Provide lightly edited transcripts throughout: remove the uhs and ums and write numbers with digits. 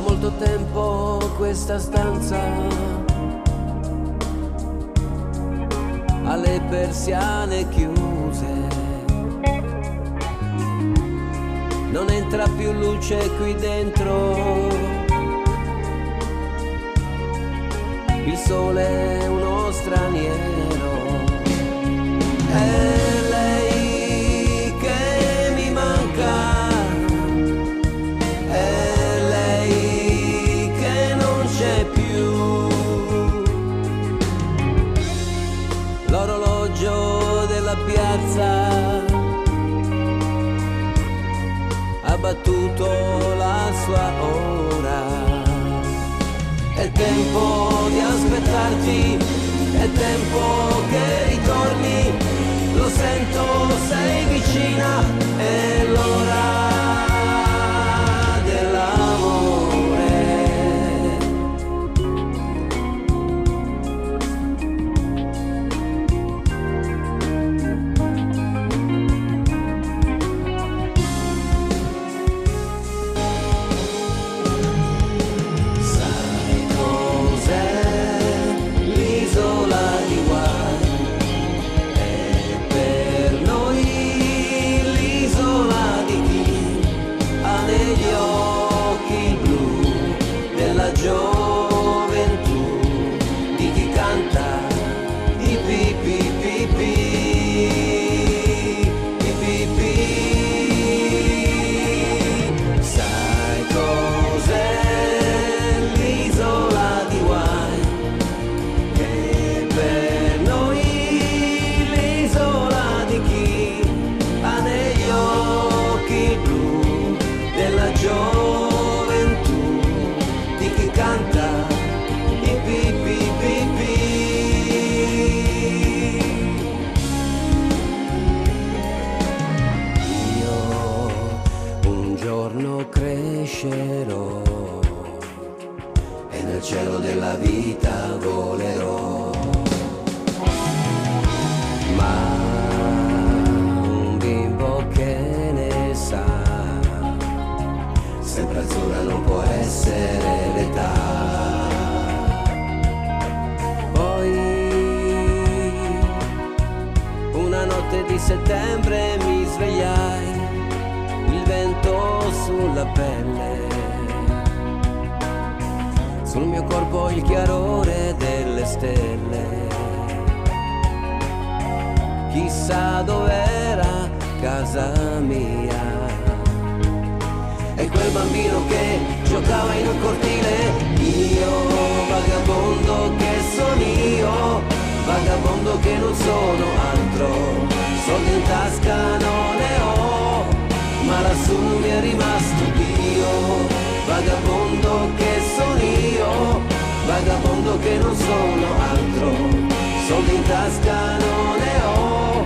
molto tempo questa stanza ha le persiane chiuse, non entra più luce qui dentro, il sole è uno straniero. È lei che mi manca, è lei che non c'è più. L'orologio della piazza ha battuto la sua ora. È tempo di aspettarti, è tempo che ritorni, lo sento, sei vicina, è l'ora dell'amore. Sai cos'è l'isola di Guai? È per noi l'isola di chi ha negli occhi blu della gioventù, di chi canta i pipi pipi, i pipi. Sai cos'è l'isola di Guai? Che per noi l'isola di chi ha negli occhi blu della gioventù, di chi canta i pipi pipi. Io un giorno crescerò e nel cielo della vita volerò, ma un bimbo che ne sa, sempre azzurra non può essere l'età. Poi una notte di settembre mi svegliai, il vento sulla pelle, sul mio corpo il chiarore delle stelle. Chissà dov'era casa mia, e quel bambino che giocava in un cortile. Io, vagabondo che sono io, vagabondo che non sono altro, soldi in tasca non ne ho, ma lassù mi è rimasto Dio. Vagabondo che sono io, vagabondo che non sono altro, soldi in tasca non ne ho,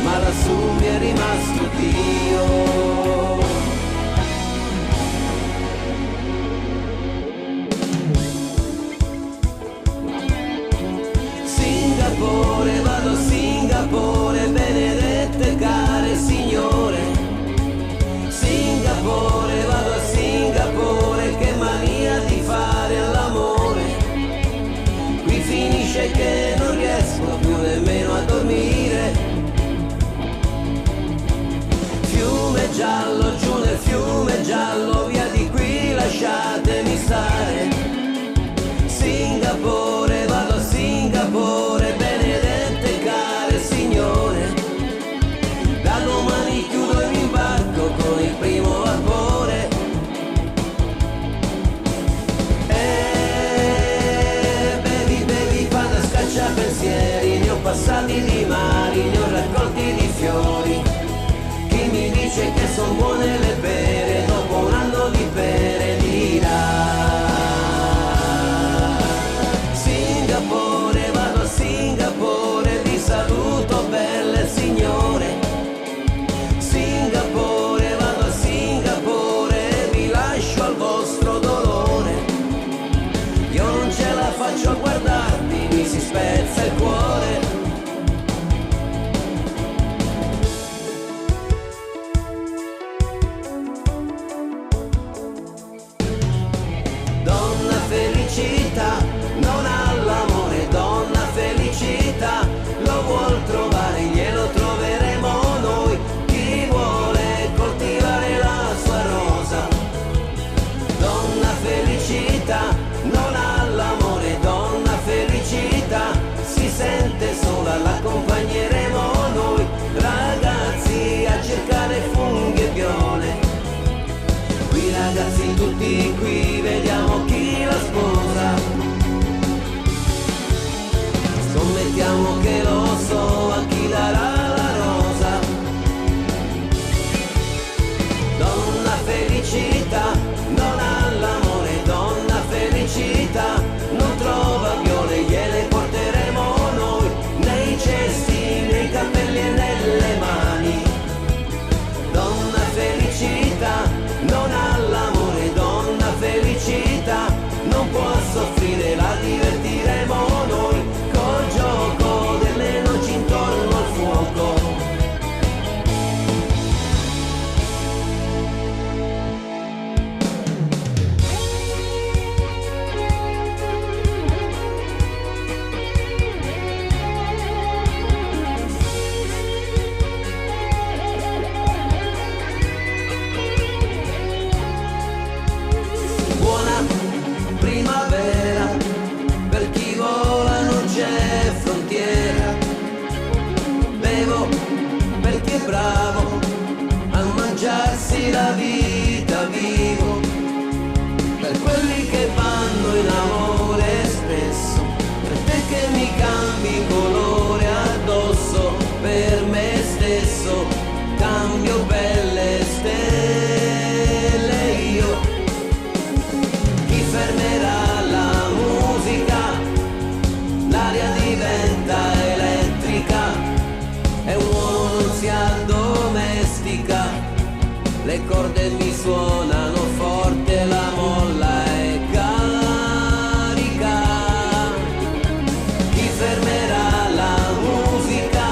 ma lassù mi è rimasto Dio. Singapore, vado a Singapore, benedette care signore. Singapore, vado a Singapore, che mania di fare all'amore. Qui finisce che non riesco più nemmeno a dormire. Fiume giallo, giù nel fiume giallo, via di qui lasciatemi stare. Singapore, vado a Singapore, benedette care signore. Da domani chiudo e mi imbarco con il primo vapore. Bevi, bevi, vado a scacciapensieri, ne ho passati di mari, ne ho raccolti di fiori. Chi mi dice che son buone le pere, dopo un anno di pere dirà. Singapore, vado a Singapore, vi saluto belle signore. Singapore, vado a Singapore, vi lascio al vostro dolore. Io non ce la faccio a guardarvi, mi si spezza il cuore. corde mi suonano forte, la molla è carica. Chi fermerà la musica?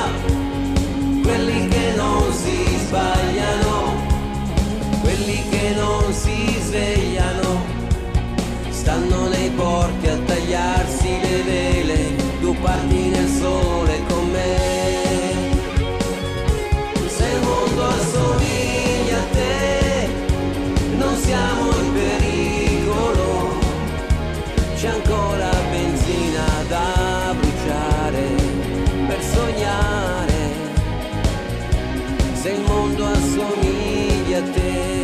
Quelli che non si sbagliano, quelli che non si svegliano, stanno nei porti a tagliarsi le vele. Tu parti nel sole con me. Se il mondo assomiglia a te, non siamo in pericolo. C'è ancora benzina da bruciare per sognare. Se il mondo assomiglia a te,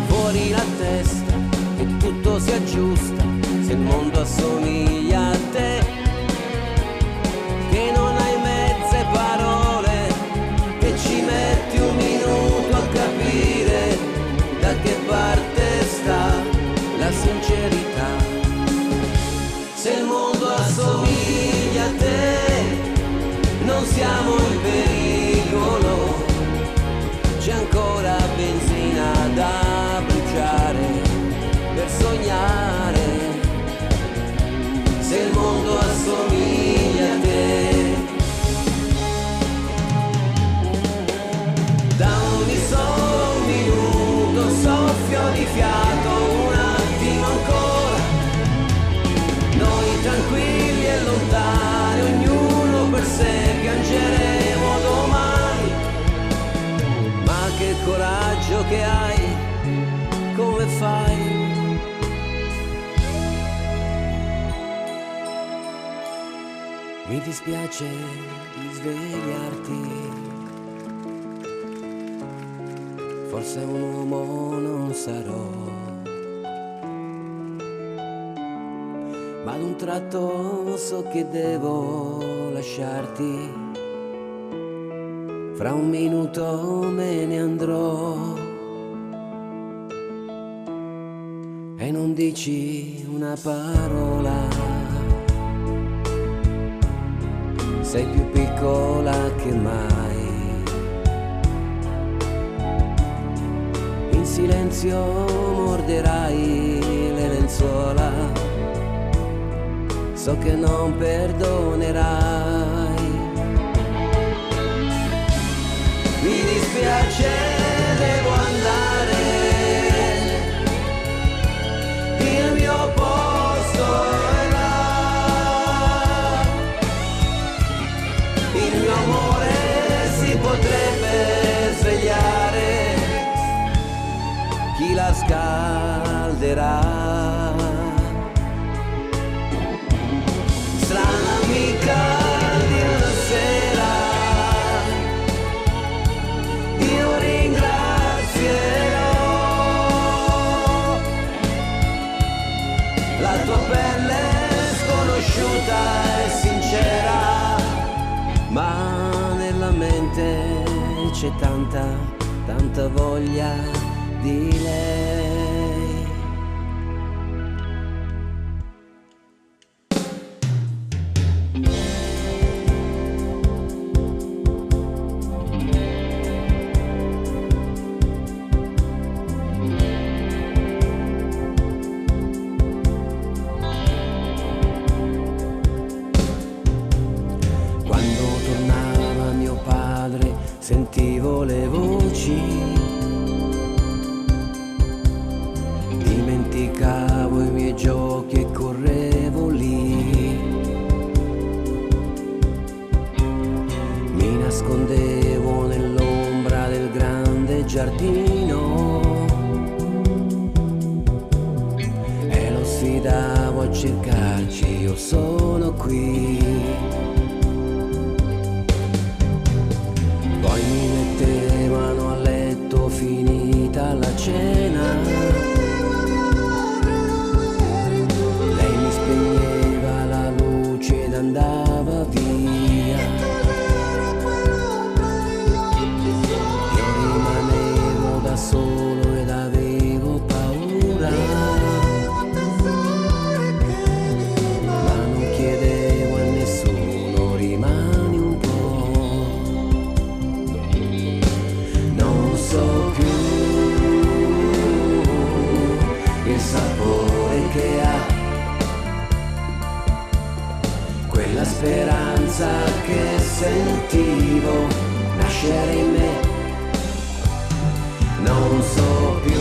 fuori la testa che tutto si aggiusta. Se il mondo assomiglia a te, che non hai mezze parole, che ci metti un minuto a capire da che parte sta la sincerità. Se il mondo assomiglia a te, non siamo in pericolo. C'è ancora benzina da bruciare per sognare. Se il mondo assomiglia a te, dammi solo un minuto, soffio di fiato, un attimo ancora. Noi tranquilli e lontani, ognuno per sé, piangeremo domani. Ma che coraggio che hai, come fai? Mi dispiace di svegliarti, forse un uomo non sarò, ma ad un tratto so che devo lasciarti. Fra un minuto me ne andrò e non dici una parola. Sei più piccola che mai. In silenzio morderai le lenzuola. So che non perdonerai. Mi dispiace, devo andare. Il mio posto è là. Il mio amore si potrebbe svegliare. Chi la scalderà? Strana amica di una sera, io ringrazierò la tua pelle sconosciuta e sincera, ma nella mente c'è tanta voglia di lei. Sentivo le voci, dimenticavo i miei giochi e correvo lì. Mi nascondevo nell'ombra del grande giardino e lo sfidavo a cercarci, io sono qui. Poi mi mettevano a letto finita la cena. Lei mi spegneva la luce ed andava via. Io rimanevo da solo ed avevo paura, ma non chiedevo quella speranza che sentivo nascere in me. Non so più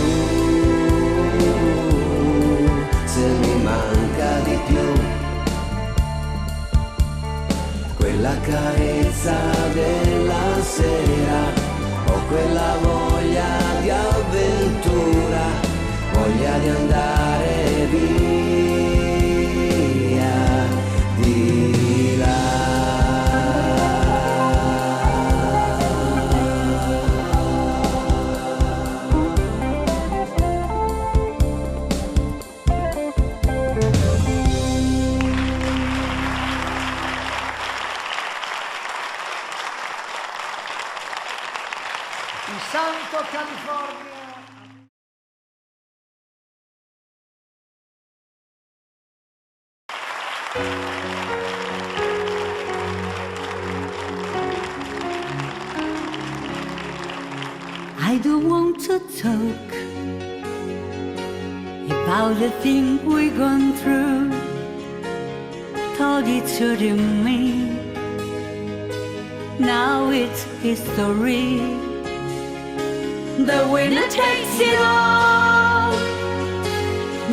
se mi manca di più quella carezza della sera o quella voglia di avventura, voglia di andare via di là. Santo California. I don't want to talk about the thing we've gone through. Thought it's hurting me. Now it's history. The winner takes it all.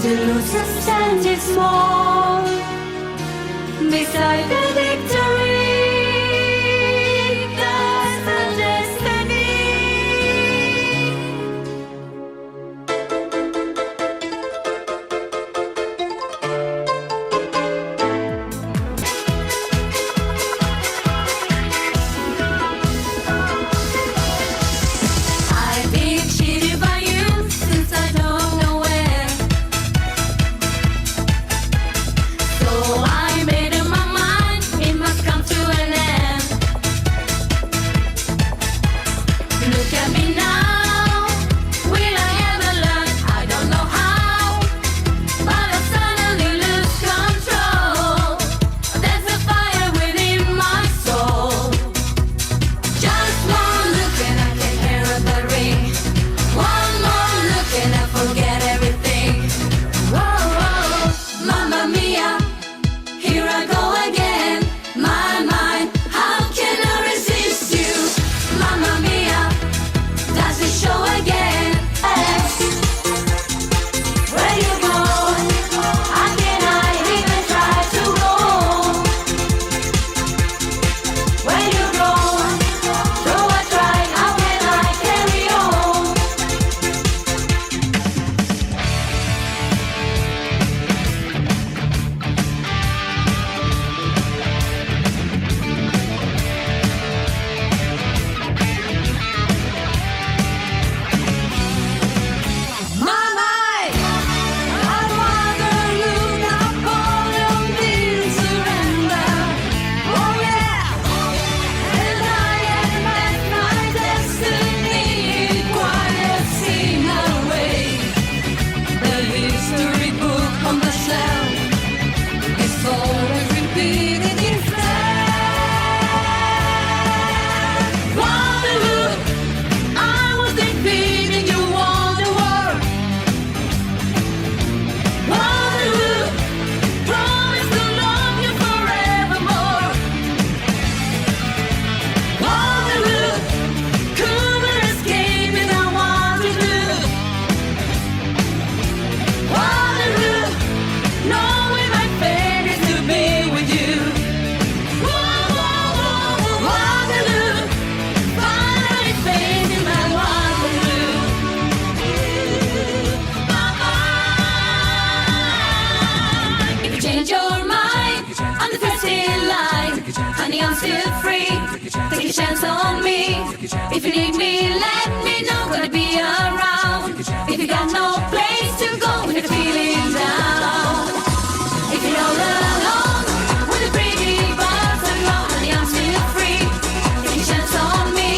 The loser stands small beside the victory. That's the destiny. I've been cheated by you since I don't know where. So I made up my mind, it must come to an end. Look at me now, will I ever learn? I don't know how, but I suddenly lose control. There's a fire within my soul. Just one look and I can hear the ring. One more look and I forget everything. Whoa, whoa, mamma mia, here I go again. My mind, how can I resist you? Mamma mia, does it show again? Where you go? How can I even try to go? Where you go? Though I try, how can I carry on? My mind, I'd rather lose Napoleon than surrender. Oh yeah, and I had met my destiny in quiet scene away. The history book on the shelf is always repeating itself. Waterloo, I was defeating you won the war. Waterloo, promise to love you forevermore. Waterloo, couldn't escape without Waterloo. Waterloo, knowing my fate is to be with you. Waterloo, finally facing my Waterloo. If you change your mind, I'm the first in line. Honey, I'm still free. Take a chance on me. If you need me, let me know. Gonna be around. If you got no place to go when you're feeling down. If you're all alone with the pretty birds alone, honey, I'm still free. Take a chance on me.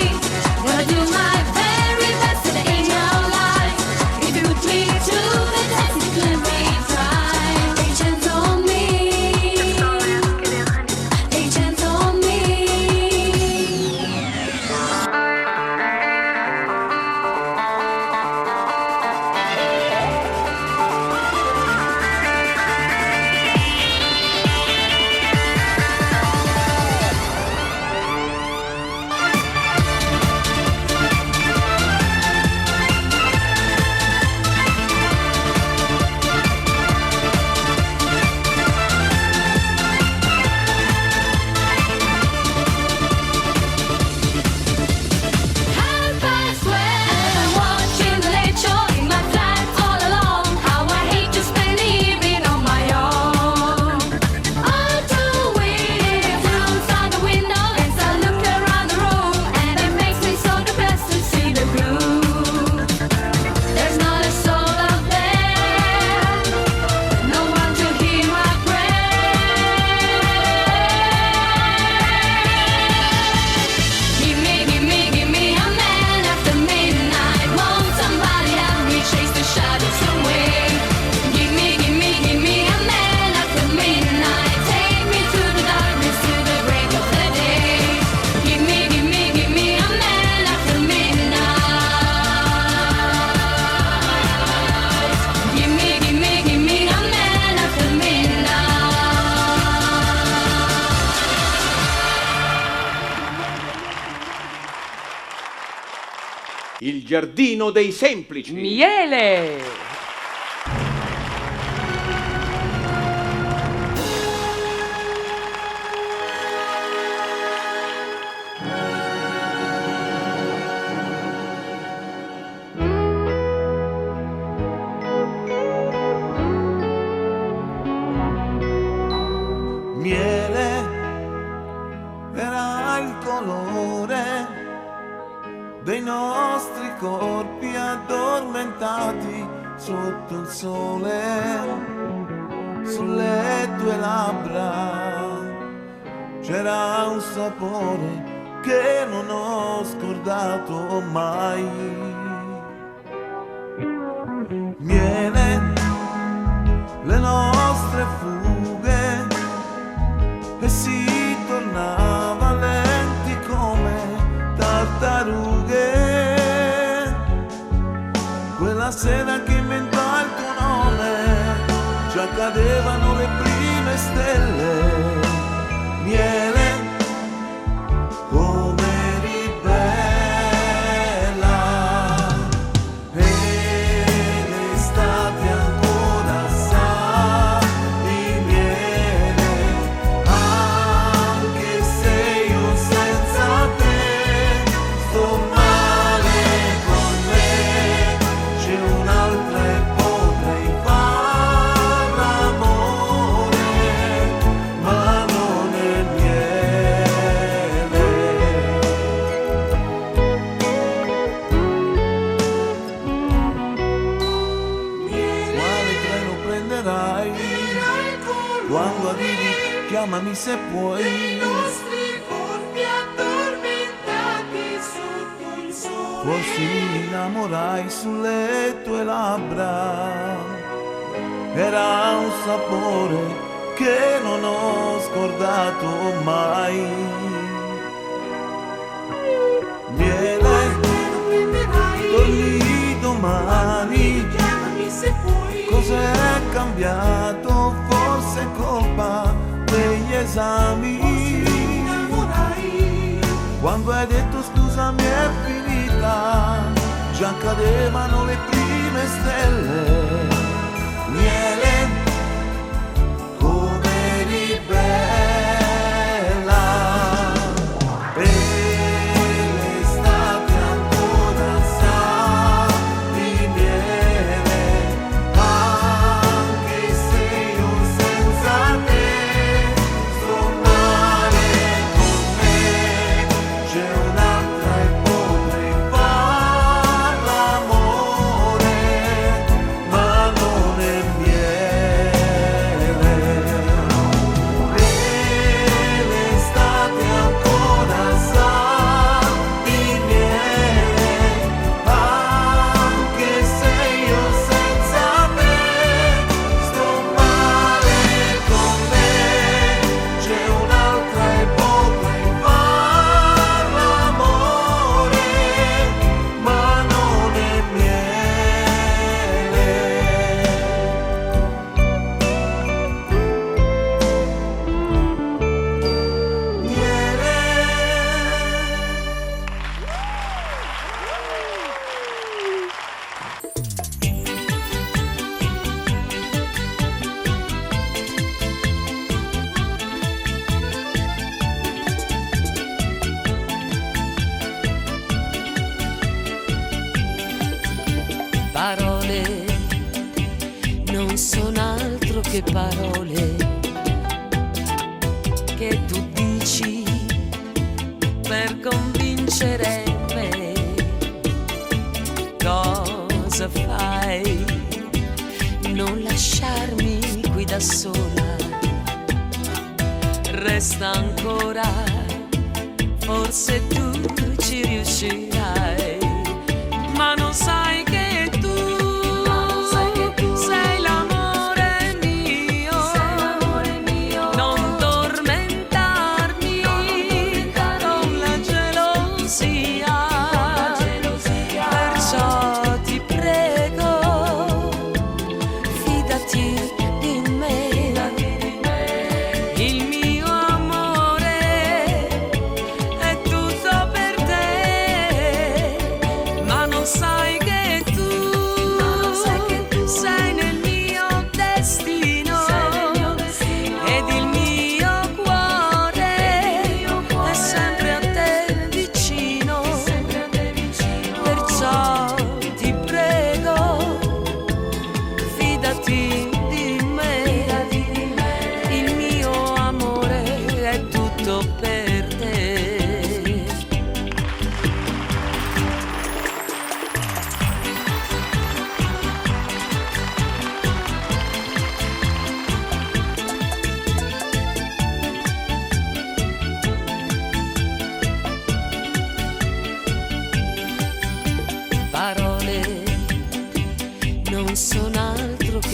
Gonna do my very best to end your life. If you put me to the test, you can retry. Take a chance on me. Take a chance on me. Il giardino dei semplici. Miele. Miele era il colore dei nostri corpi addormentati sotto il sole, sulle tue labbra c'era un sapore che non ho scordato mai. Miele, le nostre fughe, e si tornava lenti come tartarughe. Quella sera che inventò il tuo nome, già cadevano le prime stelle. Miele, come eri bella, e l'estate ancora sa di miele, anche se io senza te sto male con me. C'è un'altra e potrei far l'amore, ma non è miele. Quale treno prenderai? Quando arrivi chiamami se puoi. I nostri corpi addormentati sotto il sole. Forse mi innamorai sulle tue labbra. Era un sapore che non ho scordato mai. Miele, torni domani. Chiamami se puoi. Cos'è cambiato? Forse è colpa degli esami. Quando hai detto scusami è finita, già cadevano le prime stelle. Miele, come eri bella, e l'estate ancora sa di miele, anche se io senza te sto male con me. C'è un'altra e potrei far l'amore, ma non è miele. E l'estate ancora sa di miele, anche se io senza te sto male con me. C'è un'altra e potrei far l'amore, ma non è miele. Miele. Parole non sono altro che parole che tu dici per convincere me. Cosa fai? Non lasciarmi qui da sola. Resta ancora, forse tu ci riuscirai, ma non sai che tu sei l'amore mio. Non tormentarmi con la gelosia. Perciò ti prego, fidati di me. Il mio amore è tutto per te.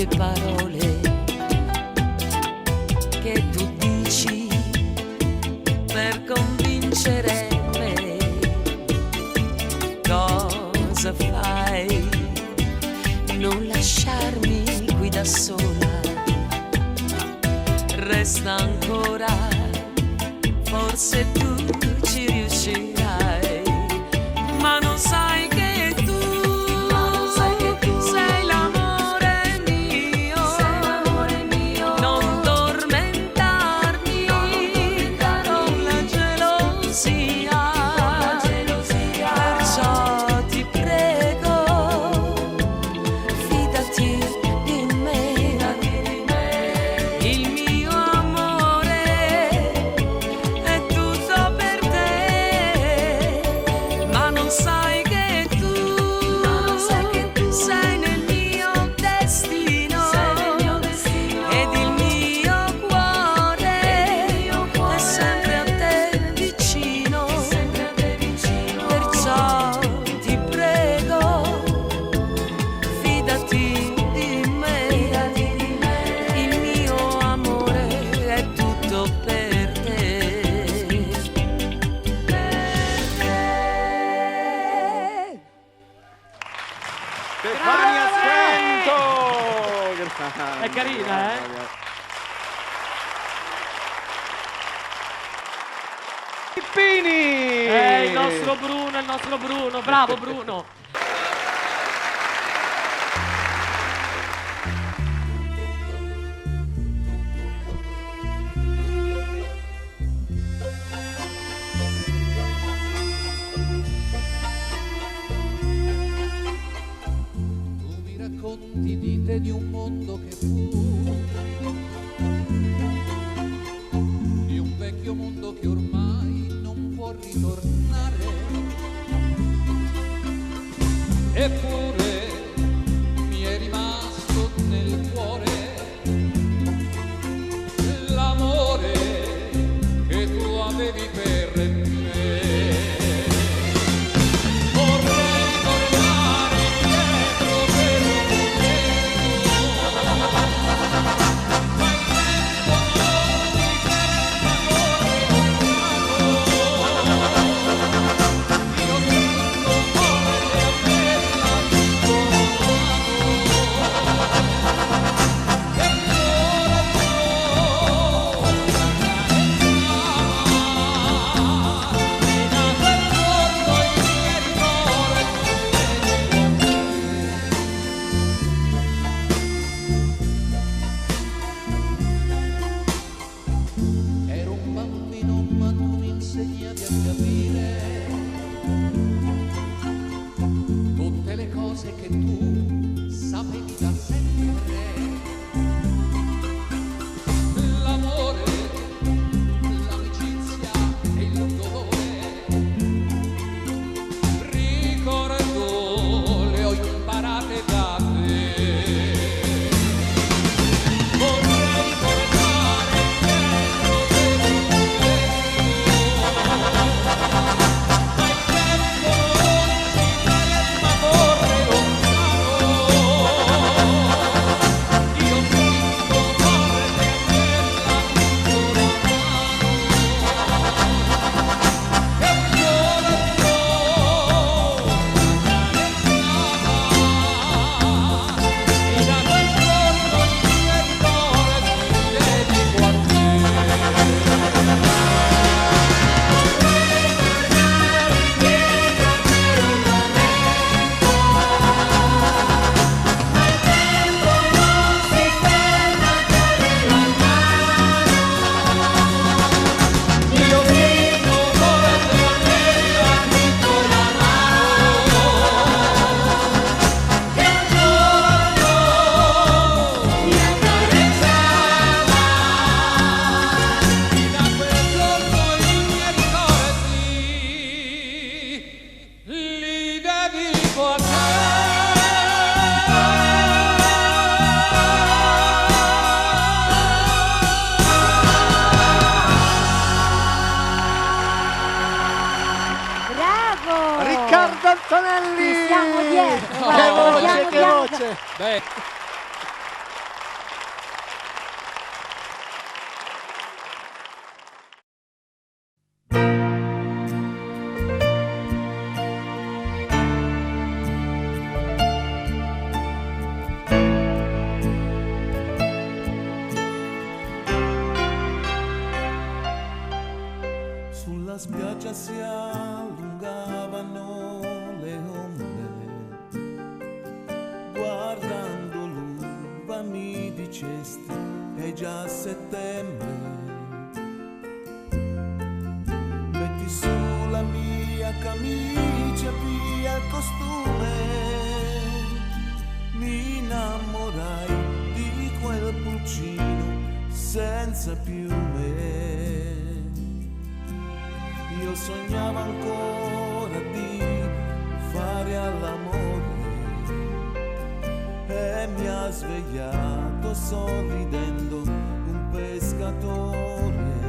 poche parole che tu dici per convincere me. Cosa fai? Non lasciarmi qui da sola. Resta ancora, forse tu ci riuscirai, ma non sai che tu sei l'amore mio. Non tormentarmi con la gelosia. Perciò ti prego, fidati di me. Il mio amore è tutto per te, ma non sai che tu sei nel mio destino, ed il mio cuore è sempre a te vicino. Perciò ti prego, fidati di me. Il mio amore è tutto per te. Stefania Spento! È carina, Pippini! il nostro Bruno, bravo Bruno. Tu mi racconti di te, di un mondo che fu, di un vecchio mondo che ormai non può ritornare. Eppure mi è rimasto nel cuore l'amore che tu avevi per me. Vorrei tornare indietro per un momento, ma il tempo non mi ferma, corre lontano. Io sento cuore a me la Ero un bambino, ma tu mi insegnavi a capire tutte le cose che tu sapevi da sempre. L'amore, l'amicizia e il dolore, ricordo, le ho imparate da te. Vorrei tornare indietro per un momento, ma il tempo non mi ferma, corre lontano. Io sento cuore a me la piccola mano, che ancora e da quel giorno il mio cuore mi dedico a te. Io sento cuore a me la piccola mano, che un giorno mi accarezzava, e da quel giorno i miei ricordi li dedico a Bravo! Riccardo Antonelli! Ci siamo dietro, Che guarda, voce, piano che piano. voce! Beh, sulla spiaggia si allungavano le onde, guardando l'uva mi dicesti è già settembre, metti sulla mia camicia via il costume, mi innamorai di quel pulcino senza piume. Io sognavo ancora di fare all'amore e mi ha svegliato sorridendo un pescatore.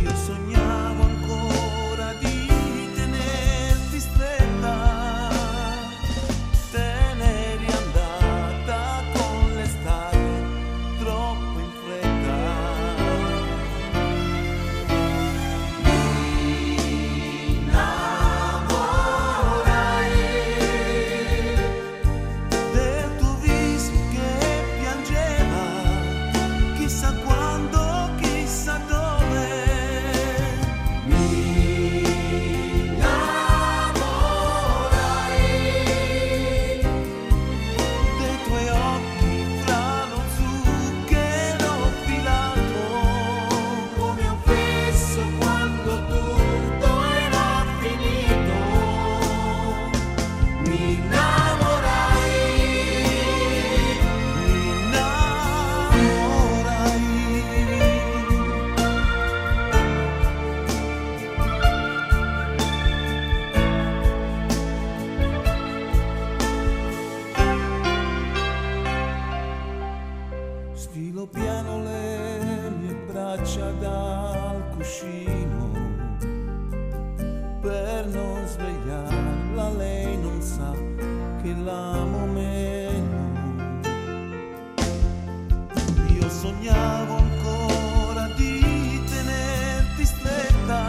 Io sognavo ancora di tenerti stretta, te n'eri andata con l'estate troppo in fretta. Del tuo viso che piangeva, chissà quando, chissà dove. Mi innamorai dei tuoi occhi fra lo zucchero filato, come un fisso quando tutto era finito. Mi innamorai, mi innamorai. Stilo piano le mie braccia dal cuscino, per non svegliarla lei non sa che l'amo meno. Io sognavo ancora di tenerti stretta,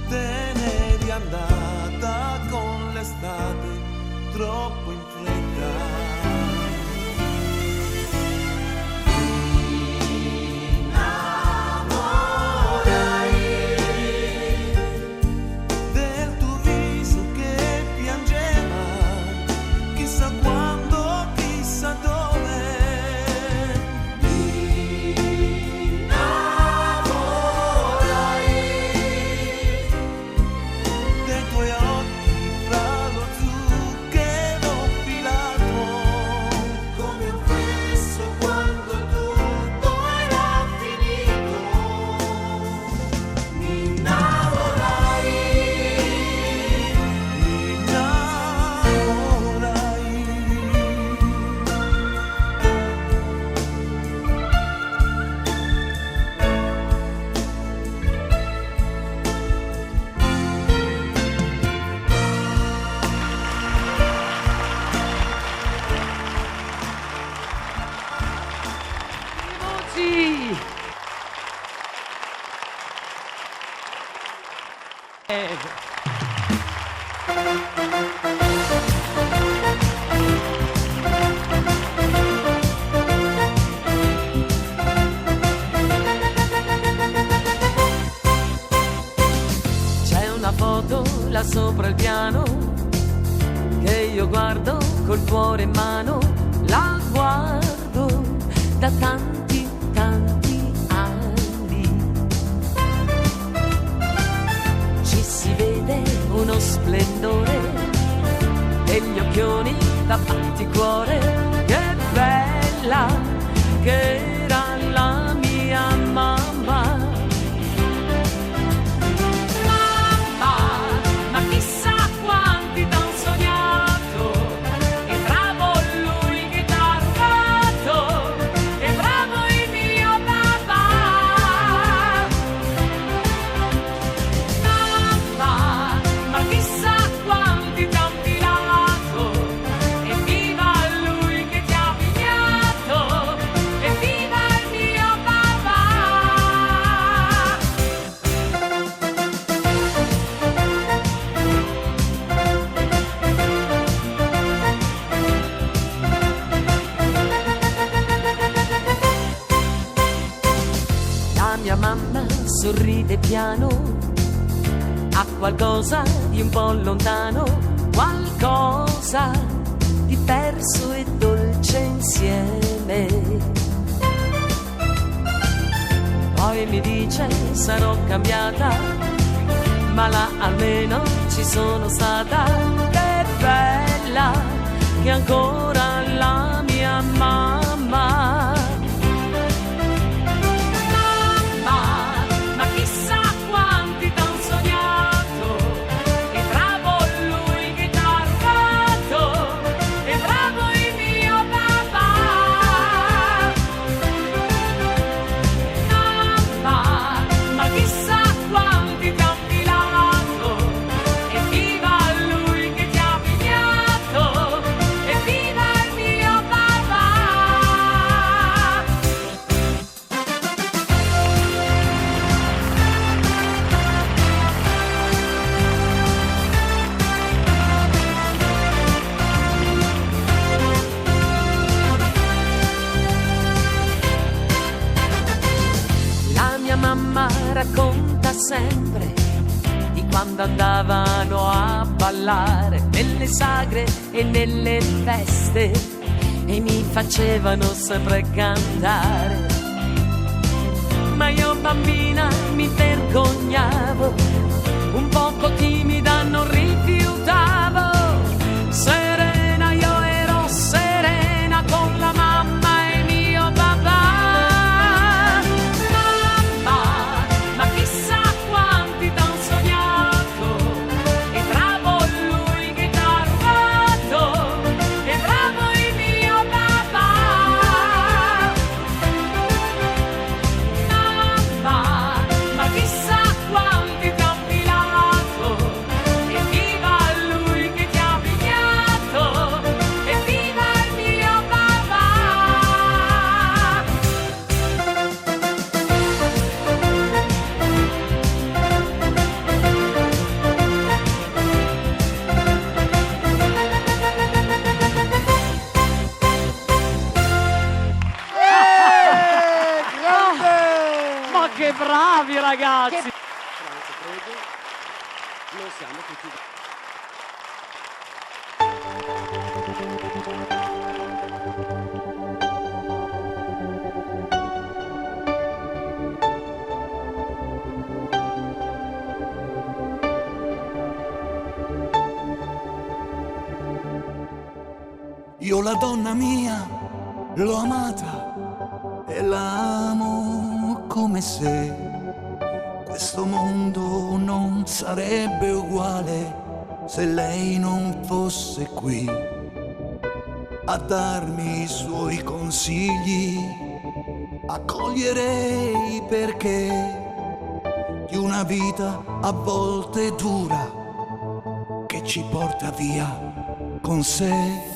te n'eri andata con l'estate troppo in fretta. Del tuo viso che piangeva, chissà quando, chissà dove. Mi innamorai dei tuoi occhi fra lo zucchero filato, come un fisso quando tutto era finito. Mi innamorai, mi innamorai. Voci! C'è una foto là sopra il piano che io guardo col cuore in mano, la guardo da tanti, tanti anni. Ci si vede uno splendore e gli occhioni da batticuore, che bella che era la mia mamma. Ma chissà quanti t'han sognato, e bravo lui che t'ha rubato, e bravo mia mamma sorride piano, ha qualcosa di un po' lontano, qualcosa di perso e dolce insieme. Poi mi dice sarò cambiata, ma là almeno ci sono stata. È bella che ancora la mia mamma. Ma chissà quanti t'han sognato, e bravo lui che t'ha rubato, e bravo il mio papà. Ma chissà quanti ti han filato, e viva lui che ti ha pigliato, e viva il mio papà. La mia mamma racconta sempre di quando andavano a ballare nelle sagre e nelle feste e mi facevano sempre cantare. Ma io bambina mi vergognavo, un poco timida non rifiutavo. Serena, io ero serena con la mamma e mio papà. Ma chissà quanti t'han sognato, e bravo lui che t'ha rubato, e bravo il mio papà. Ma chissà quanti t'han filato, e viva lui che ti ha pigliato, e viva il mio papà. Ma che bravi ragazzi! Io la donna mia l'ho amata e la amo come se questo mondo non sarebbe uguale se lei non fosse qui a darmi i suoi consigli. Accoglierei perché di una vita a volte dura che ci porta via con sé.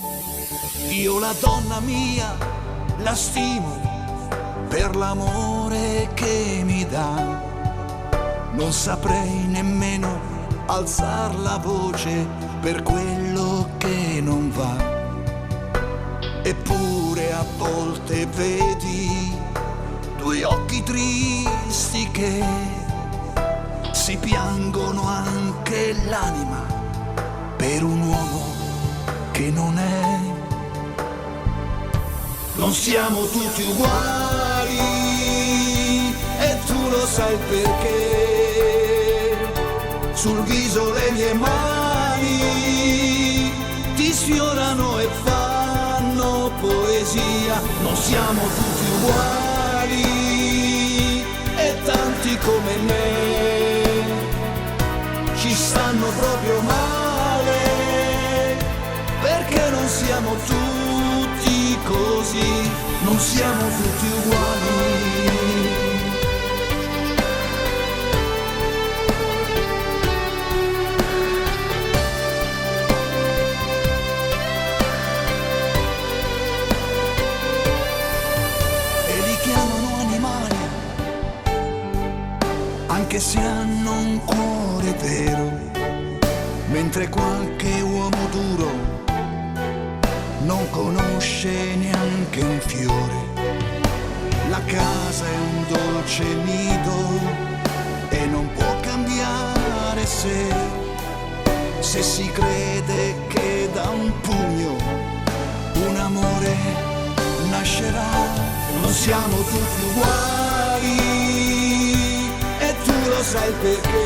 Io la donna mia la stimo per l'amore che mi dà. Non saprei nemmeno alzar la voce per quello che non va. Eppure a volte vedi due occhi tristi che si piangono anche l'anima per un uomo che non è. Non siamo tutti uguali e tu lo sai perché. Sul viso le mie mani ti sfiorano e fanno poesia. Non siamo tutti uguali e tanti come me ci stanno proprio male perché non siamo tutti così, non siamo tutti uguali. E li chiamano animali, anche se hanno un cuore vero, mentre qualche uomo duro non conosce neanche un fiore. La casa è un dolce nido e non può cambiare se si crede che da un pugno un amore nascerà. Non siamo tutti uguali e tu lo sai perché.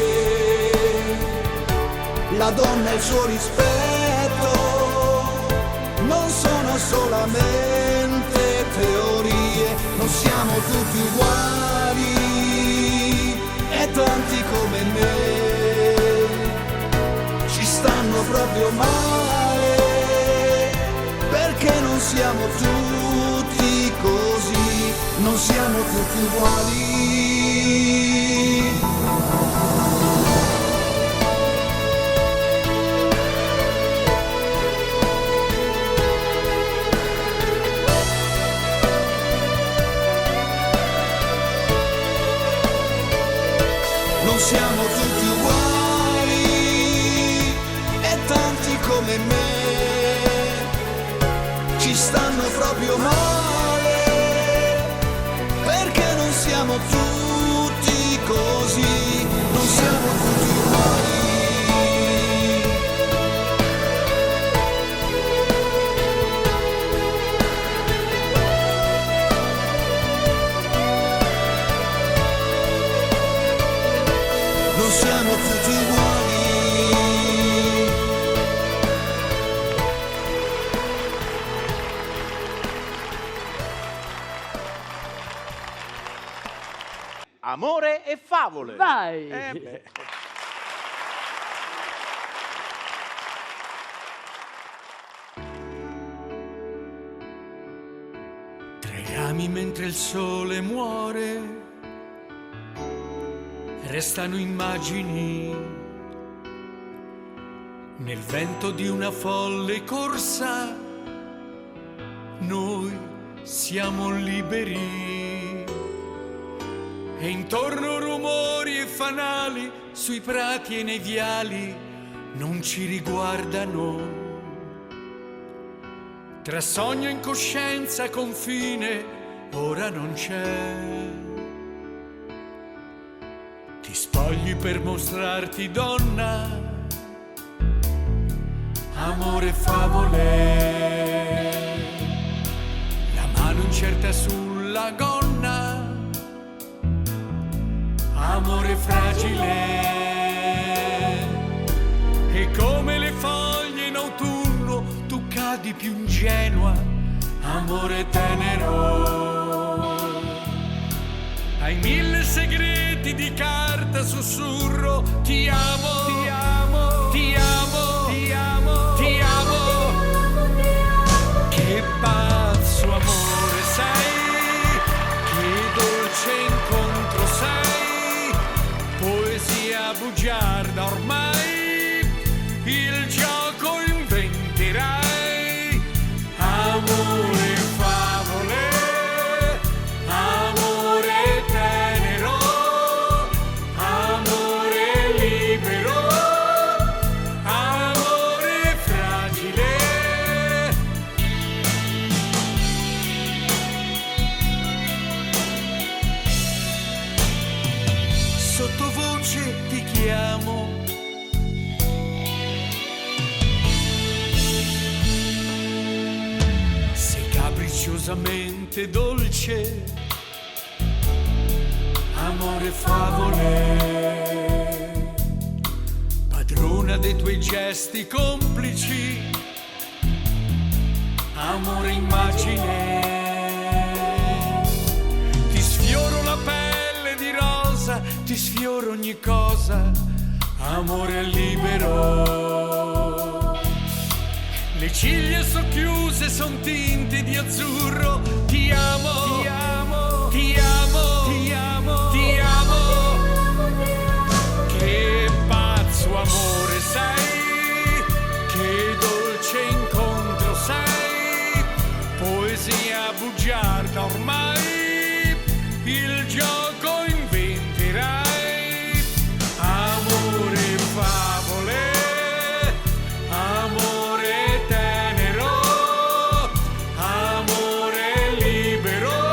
La donna e il suo rispetto non sono solamente teorie. Non siamo tutti uguali e tanti come me ci stanno proprio male, perché non siamo tutti così, non siamo tutti uguali. Non siamo tutti uguali e tanti come me ci stanno proprio male, perché non siamo tutti così, non siamo tutti uguali. Non siamo tutti uguali. Amore e favole. Vai! Beh. Tre rami mentre il sole muore, restano immagini nel vento di una folle corsa. Noi siamo liberi e intorno rumori e fanali sui prati e nei viali non ci riguardano. Tra sogno e incoscienza confine ora non c'è. Ti spogli per mostrarti donna, amore e favole, la mano incerta sulla gonna, amore fragile, e come le foglie in autunno tu cadi più ingenua, amore tenero. Hai mille segreti di carta, sussurro, ti amo, ti amo, ti amo, ti amo, ti amo. Che pazzo amore sei, che dolce incontro sei, poesia bugiarda ormai, il gioco inventerai, amore favole, amore tenero, amore libero, amore fragile. Sottovoce ti chiamo, sei capricciosamente dolce, amore favole, padrona dei tuoi gesti complici, amore immagine. Ti sfioro la pelle di rosa, ti sfioro ogni cosa, amore libero. Le ciglia socchiuse son tinte di azzurro, ti amo, ti amo, ti amo, ti amo, ti amo. Che pazzo amore sei, che dolce incontro sei, poesia bugiarda ormai, il gioco inventerai, amore favole, amore tenero, amore libero,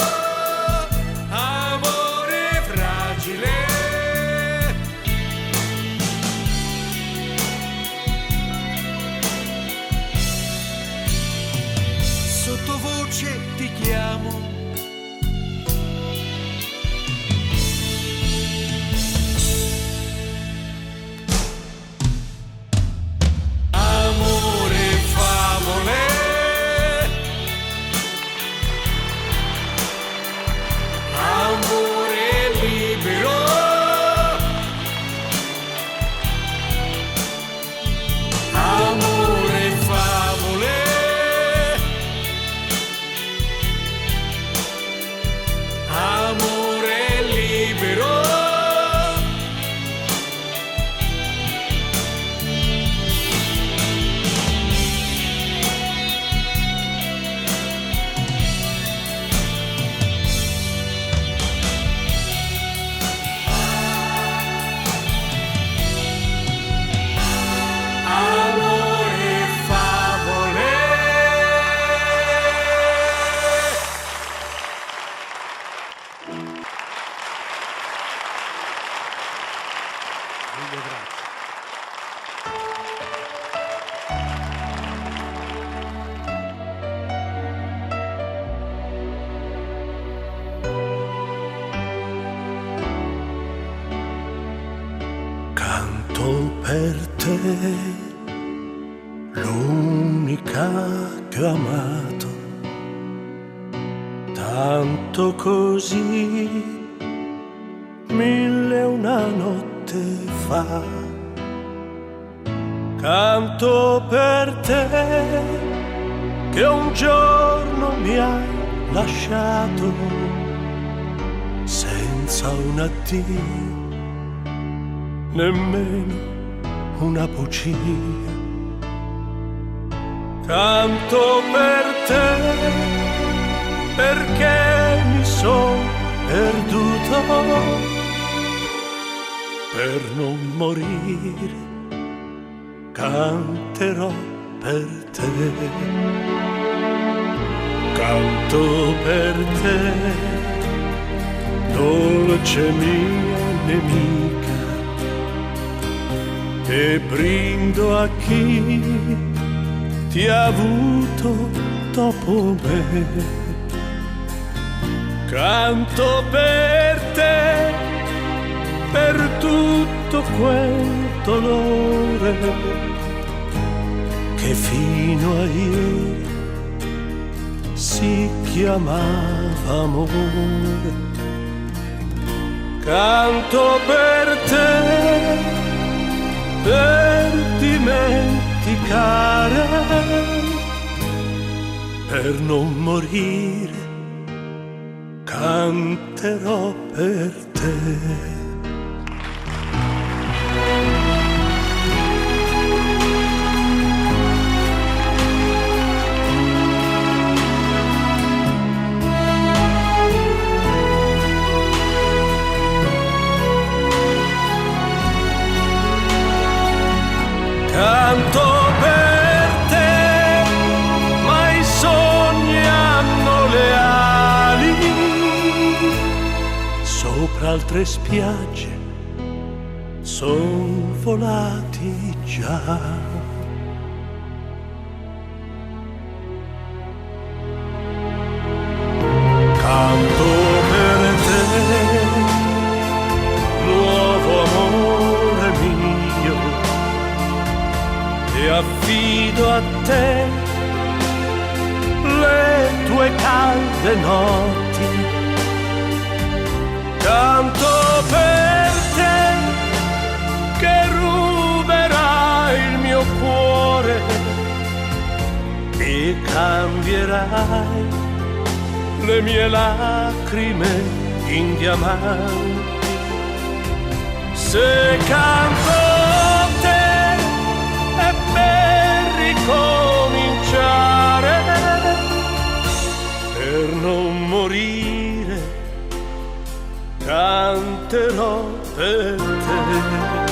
Mille grazie. Canto per te, l'unica che ho amato, tanto così, 1001 notte fa. Canto per te, che un giorno mi hai lasciato, senza un addio, nemmeno una bugia. Canto per te, perché mi son perduto, per non morire canterò per te. Canto per te, dolce mia nemica, e brindo a chi ti ha avuto dopo me. Canto per te, per tutto quel dolore che fino a ieri si chiamava amore. Canto per te, per dimenticare, per non morire canterò per te. Canto per te, ma i sogni hanno le ali, sopra altre spiagge son volati già. Canto per te, nuovo amore mio, e affido a te le tue calde notti. Canto per te, che ruberai il mio cuore e cambierai le mie lacrime in diamanti. Se canto te è per ricominciare, per non morire canterò per te.